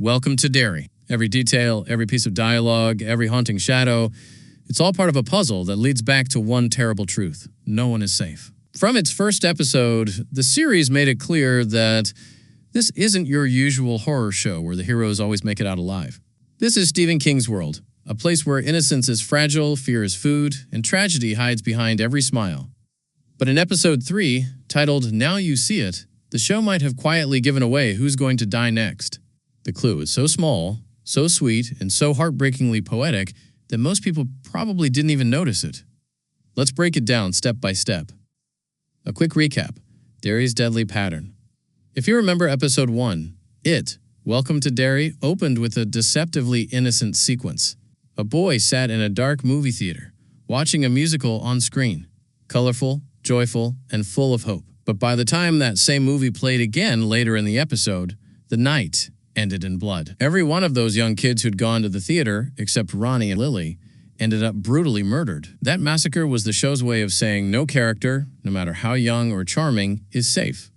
Welcome to Derry. Every detail, every piece of dialogue, every haunting shadow, it's all part of a puzzle that leads back to one terrible truth. No one is safe. From its first episode, the series made it clear that this isn't your usual horror show where the heroes always make it out alive. This is Stephen King's world, a place where innocence is fragile, fear is food, and tragedy hides behind every smile. But in episode 3, titled Now You See It, the show might have quietly given away who's going to die next. The clue is so small, so sweet, and so heartbreakingly poetic that most people probably didn't even notice it. Let's break it down step by step. A quick recap: Derry's deadly pattern. If you remember episode 1, Welcome to Derry, opened with a deceptively innocent sequence. A boy sat in a dark movie theater, watching a musical on screen. Colorful, joyful, and full of hope. But by the time that same movie played again later in the episode, the night ended in blood. Every one of those young kids who'd gone to the theater, except Ronnie and Lily, ended up brutally murdered. That massacre was the show's way of saying no character, no matter how young or charming, is safe.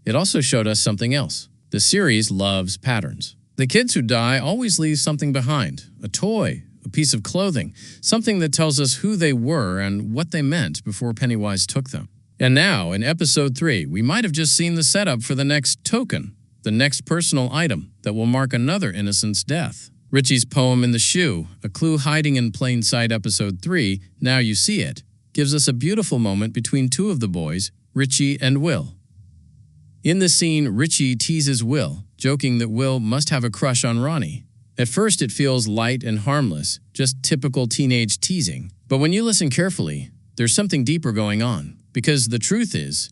It also showed us something else. The series loves patterns. The kids who die always leave something behind: a toy, a piece of clothing, something that tells us who they were and what they meant before Pennywise took them. And now, in episode 3, we might have just seen the setup for the next token, the next personal item that will mark another innocent's death. Richie's poem in the shoe, a clue hiding in plain sight. Episode 3, Now You See It, gives us a beautiful moment between two of the boys, Richie and Will. In the scene, Richie teases Will, joking that Will must have a crush on Ronnie. At first, it feels light and harmless, just typical teenage teasing. But when you listen carefully, there's something deeper going on. Because the truth is,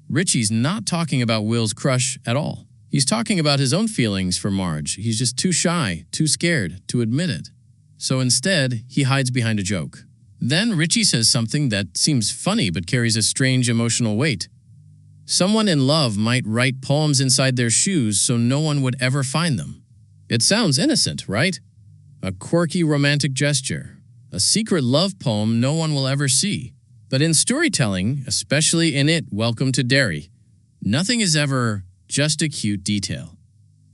Richie's not talking about Will's crush at all. He's talking about his own feelings for Marge. He's just too shy, too scared to admit it. So instead, he hides behind a joke. Then Richie says something that seems funny but carries a strange emotional weight. Someone in love might write poems inside their shoes so no one would ever find them. It sounds innocent, right? A quirky romantic gesture. A secret love poem no one will ever see. But in storytelling, especially in Welcome to Derry, nothing is ever just a cute detail.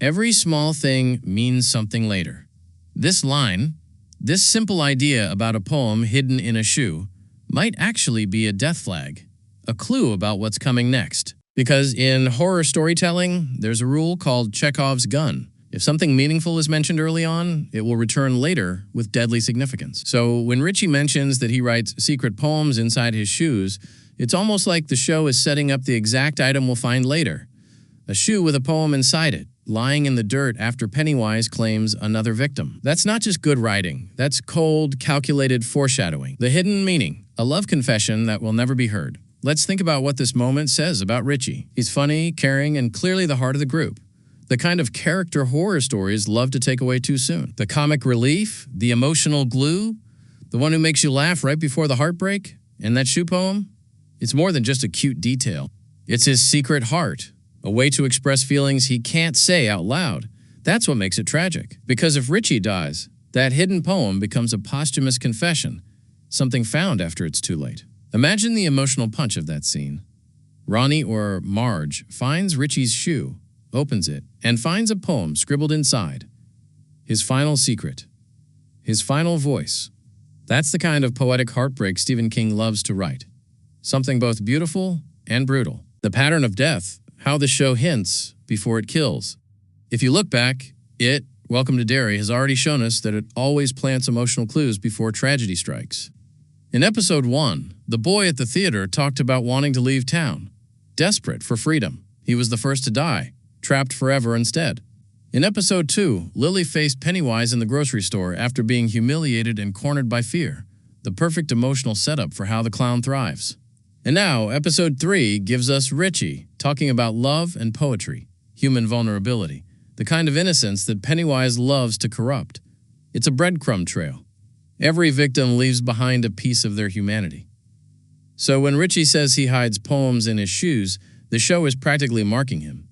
Every small thing means something later. This line, this simple idea about a poem hidden in a shoe, might actually be a death flag, a clue about what's coming next. Because in horror storytelling, there's a rule called Chekhov's gun. If something meaningful is mentioned early on, it will return later with deadly significance. So when Richie mentions that he writes secret poems inside his shoes, it's almost like the show is setting up the exact item we'll find later. A shoe with a poem inside it, lying in the dirt after Pennywise claims another victim. That's not just good writing. That's cold, calculated foreshadowing. The hidden meaning, a love confession that will never be heard. Let's think about what this moment says about Richie. He's funny, caring, and clearly the heart of the group. The kind of character horror stories love to take away too soon. The comic relief, the emotional glue, the one who makes you laugh right before the heartbreak. And that shoe poem? It's more than just a cute detail. It's his secret heart. A way to express feelings he can't say out loud. That's what makes it tragic. Because if Richie dies, that hidden poem becomes a posthumous confession, something found after it's too late. Imagine the emotional punch of that scene. Ronnie or Marge finds Richie's shoe, opens it, and finds a poem scribbled inside. His final secret. His final voice. That's the kind of poetic heartbreak Stephen King loves to write. Something both beautiful and brutal. The pattern of death, how the show hints before it kills. If you look back, Welcome to Derry has already shown us that it always plants emotional clues before tragedy strikes. In episode 1, the boy at the theater talked about wanting to leave town, desperate for freedom. He was the first to die, trapped forever instead. In episode 2, Lily faced Pennywise in the grocery store after being humiliated and cornered by fear, the perfect emotional setup for how the clown thrives. And now, episode 3 gives us Richie talking about love and poetry, human vulnerability, the kind of innocence that Pennywise loves to corrupt. It's a breadcrumb trail. Every victim leaves behind a piece of their humanity. So when Richie says he hides poems in his shoes, the show is practically marking him.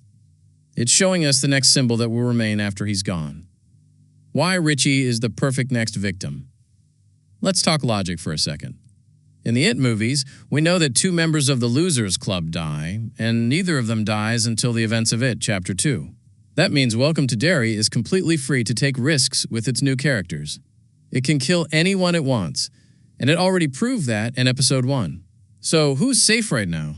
It's showing us the next symbol that will remain after he's gone. Why Richie is the perfect next victim. Let's talk logic for a second. In the It movies, we know that 2 members of the Losers Club die, and neither of them dies until the events of It Chapter 2. That means Welcome to Derry is completely free to take risks with its new characters. It can kill anyone it wants, and it already proved that in episode 1. So who's safe right now?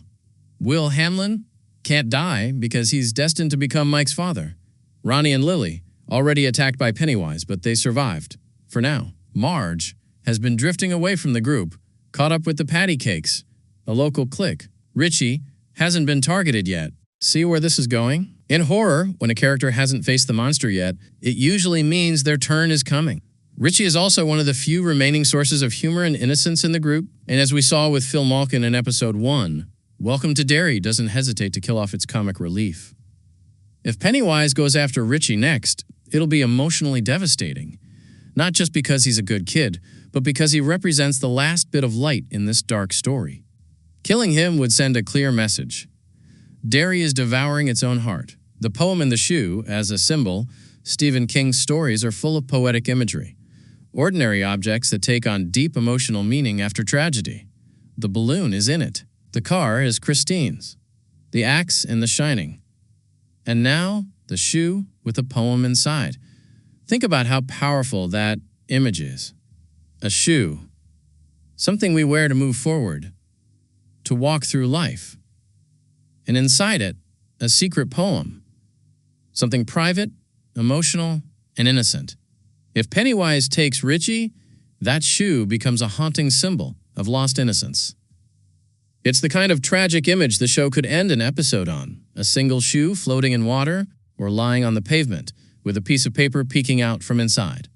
Will Hamlin can't die because he's destined to become Mike's father. Ronnie and Lily, already attacked by Pennywise, but they survived. For now, Marge has been drifting away from the group, caught up with the patty cakes, a local clique. Richie hasn't been targeted yet. See where this is going? In horror, when a character hasn't faced the monster yet, it usually means their turn is coming. Richie is also one of the few remaining sources of humor and innocence in the group, and as we saw with Phil Malkin in episode 1, Welcome to Derry doesn't hesitate to kill off its comic relief. If Pennywise goes after Richie next, it'll be emotionally devastating. Not just because he's a good kid, but because he represents the last bit of light in this dark story. Killing him would send a clear message. Derry is devouring its own heart. The poem in the shoe, as a symbol, Stephen King's stories are full of poetic imagery. Ordinary objects that take on deep emotional meaning after tragedy. The balloon is in it. The car is Christine's. The axe in The Shining. And now, the shoe with a poem inside. Think about how powerful that image is. A shoe. Something we wear to move forward, to walk through life. And inside it, a secret poem. Something private, emotional, and innocent. If Pennywise takes Richie, that shoe becomes a haunting symbol of lost innocence. It's the kind of tragic image the show could end an episode on. A single shoe floating in water or lying on the pavement with a piece of paper peeking out from inside.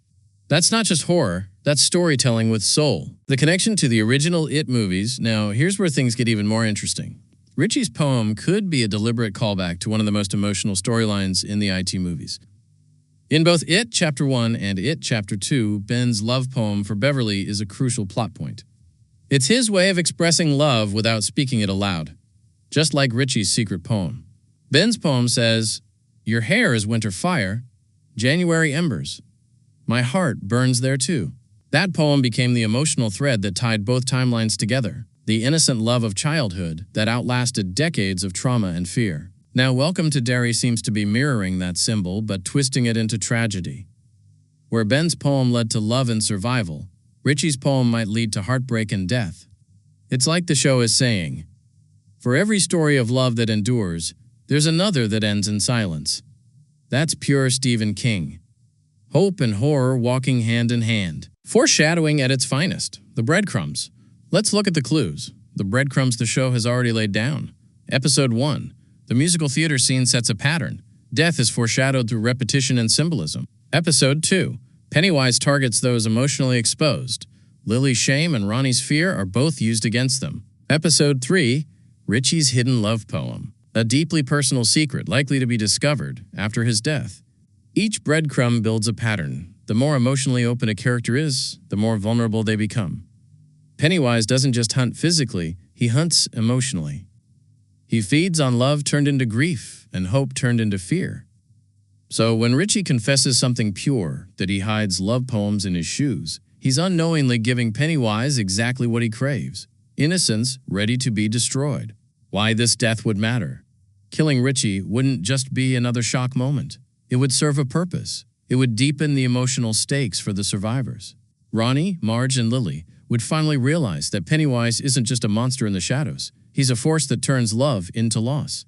That's not just horror, that's storytelling with soul. The connection to the original It movies. Now, here's where things get even more interesting. Richie's poem could be a deliberate callback to one of the most emotional storylines in the IT movies. In both It Chapter 1 and It Chapter 2, Ben's love poem for Beverly is a crucial plot point. It's his way of expressing love without speaking it aloud, just like Richie's secret poem. Ben's poem says, "Your hair is winter fire, January embers. My heart burns there too." That poem became the emotional thread that tied both timelines together, the innocent love of childhood that outlasted decades of trauma and fear. Now, Welcome to Derry seems to be mirroring that symbol, but twisting it into tragedy. Where Ben's poem led to love and survival, Richie's poem might lead to heartbreak and death. It's like the show is saying, for every story of love that endures, there's another that ends in silence. That's pure Stephen King. Hope and horror walking hand in hand. Foreshadowing at its finest. The breadcrumbs. Let's look at the clues. The breadcrumbs the show has already laid down. Episode 1. The musical theater scene sets a pattern. Death is foreshadowed through repetition and symbolism. Episode 2. Pennywise targets those emotionally exposed. Lily's shame and Ronnie's fear are both used against them. Episode 3. Richie's hidden love poem. A deeply personal secret likely to be discovered after his death. Each breadcrumb builds a pattern. The more emotionally open a character is, the more vulnerable they become. Pennywise doesn't just hunt physically, he hunts emotionally. He feeds on love turned into grief and hope turned into fear. So when Richie confesses something pure, that he hides love poems in his shoes, he's unknowingly giving Pennywise exactly what he craves. Innocence ready to be destroyed. Why this death would matter. Killing Richie wouldn't just be another shock moment. It would serve a purpose. It would deepen the emotional stakes for the survivors. Ronnie, Marge, and Lily would finally realize that Pennywise isn't just a monster in the shadows. He's a force that turns love into loss.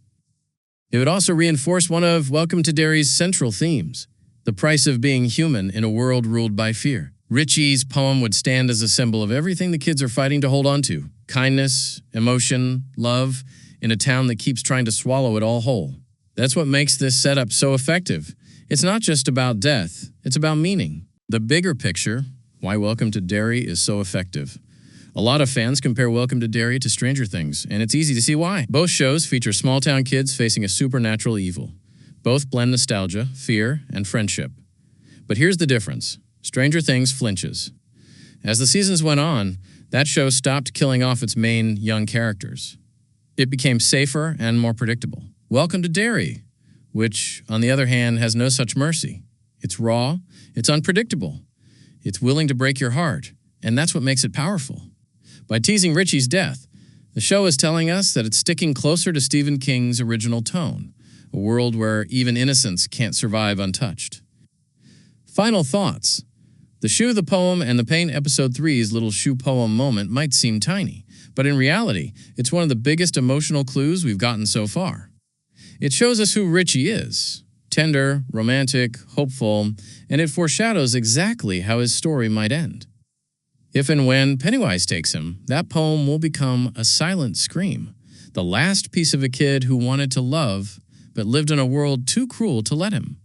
It would also reinforce one of Welcome to Derry's central themes, the price of being human in a world ruled by fear. Richie's poem would stand as a symbol of everything the kids are fighting to hold on to. Kindness, emotion, love, in a town that keeps trying to swallow it all whole. That's what makes this setup so effective. It's not just about death, it's about meaning. The bigger picture, why Welcome to Derry is so effective. A lot of fans compare Welcome to Derry to Stranger Things, and it's easy to see why. Both shows feature small-town kids facing a supernatural evil. Both blend nostalgia, fear, and friendship. But here's the difference. Stranger Things flinches. As the seasons went on, that show stopped killing off its main young characters. It became safer and more predictable. Welcome to Derry, which, on the other hand, has no such mercy. It's raw, it's unpredictable, it's willing to break your heart, and that's what makes it powerful. By teasing Richie's death, the show is telling us that it's sticking closer to Stephen King's original tone, a world where even innocence can't survive untouched. Final thoughts. The shoe, the poem, and the pain episode 3's little shoe poem moment might seem tiny, but in reality, it's one of the biggest emotional clues we've gotten so far. It shows us who Richie is. Tender, romantic, hopeful, and it foreshadows exactly how his story might end. If and when Pennywise takes him, that poem will become a silent scream, the last piece of a kid who wanted to love, but lived in a world too cruel to let him.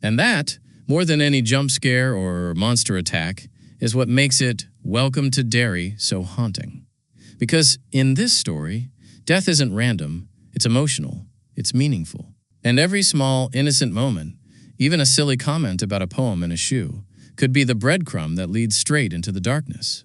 And that, more than any jump scare or monster attack, is what makes it Welcome to Derry so haunting. Because in this story, death isn't random, it's emotional, it's meaningful. And every small, innocent moment, even a silly comment about a poem in a shoe, could be the breadcrumb that leads straight into the darkness.